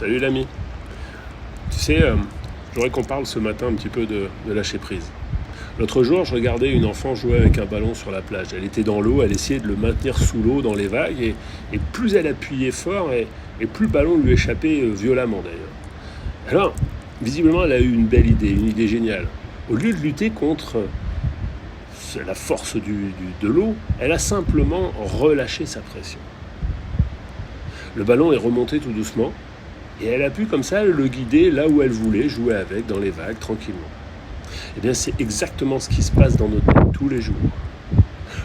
Salut l'ami. Tu sais, je voudrais qu'on parle ce matin un petit peu de lâcher prise. L'autre jour, je regardais une enfant jouer avec un ballon sur la plage. Elle était dans l'eau, elle essayait de le maintenir sous l'eau dans les vagues, et plus elle appuyait fort, et plus le ballon lui échappait violemment d'ailleurs. Alors, visiblement, elle a eu une belle idée, une idée géniale. Au lieu de lutter contre la force de l'eau, elle a simplement relâché sa pression. Le ballon est remonté tout doucement, et elle a pu comme ça le guider là où elle voulait, jouer avec, dans les vagues, tranquillement. Eh bien, c'est exactement ce qui se passe dans notre tête tous les jours.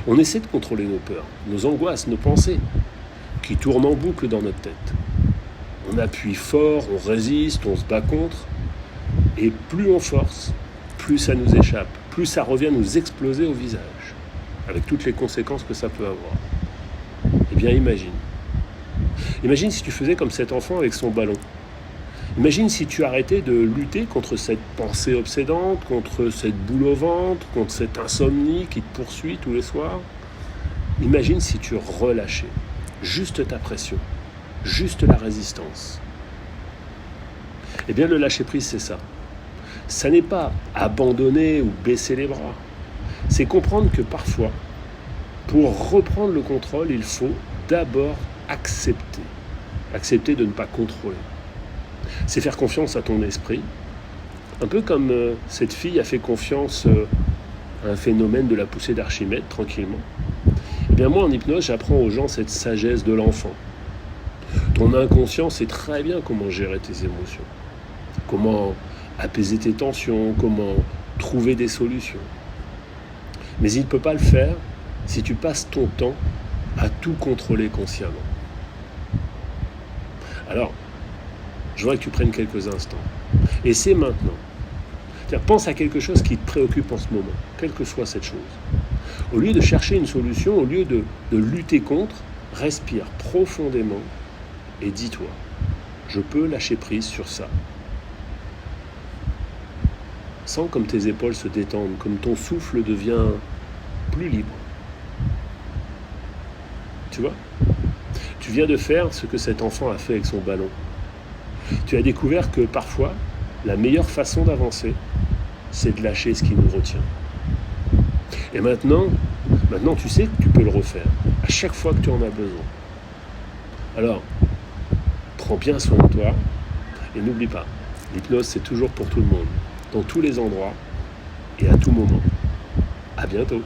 On essaie de contrôler nos peurs, nos angoisses, nos pensées, qui tournent en boucle dans notre tête. On appuie fort, on résiste, on se bat contre, et plus on force, plus ça nous échappe, plus ça revient nous exploser au visage, avec toutes les conséquences que ça peut avoir. Eh bien, Imagine si tu faisais comme cet enfant avec son ballon. Imagine si tu arrêtais de lutter contre cette pensée obsédante, contre cette boule au ventre, contre cette insomnie qui te poursuit tous les soirs. Imagine si tu relâchais juste ta pression, juste la résistance. Eh bien, le lâcher-prise, c'est ça. Ça n'est pas abandonner ou baisser les bras. C'est comprendre que parfois, pour reprendre le contrôle, il faut d'abord accepter. Accepter de ne pas contrôler. C'est faire confiance à ton esprit. Un peu comme cette fille a fait confiance à un phénomène de la poussée d'Archimède, tranquillement. Eh bien moi, en hypnose, j'apprends aux gens cette sagesse de l'enfant. Ton inconscient sait très bien comment gérer tes émotions. Comment apaiser tes tensions, comment trouver des solutions. Mais il ne peut pas le faire si tu passes ton temps à tout contrôler consciemment. Alors, je voudrais que tu prennes quelques instants. Et c'est maintenant. C'est-à-dire, pense à quelque chose qui te préoccupe en ce moment, quelle que soit cette chose. Au lieu de chercher une solution, au lieu de lutter contre, respire profondément et dis-toi, je peux lâcher prise sur ça. Sens comme tes épaules se détendent, comme ton souffle devient plus libre. Tu vois ? Tu viens de faire ce que cet enfant a fait avec son ballon. Tu as découvert que parfois, la meilleure façon d'avancer, c'est de lâcher ce qui nous retient. Et maintenant, tu sais que tu peux le refaire, à chaque fois que tu en as besoin. Alors, prends bien soin de toi, et n'oublie pas, l'hypnose c'est toujours pour tout le monde, dans tous les endroits, et à tout moment. À bientôt.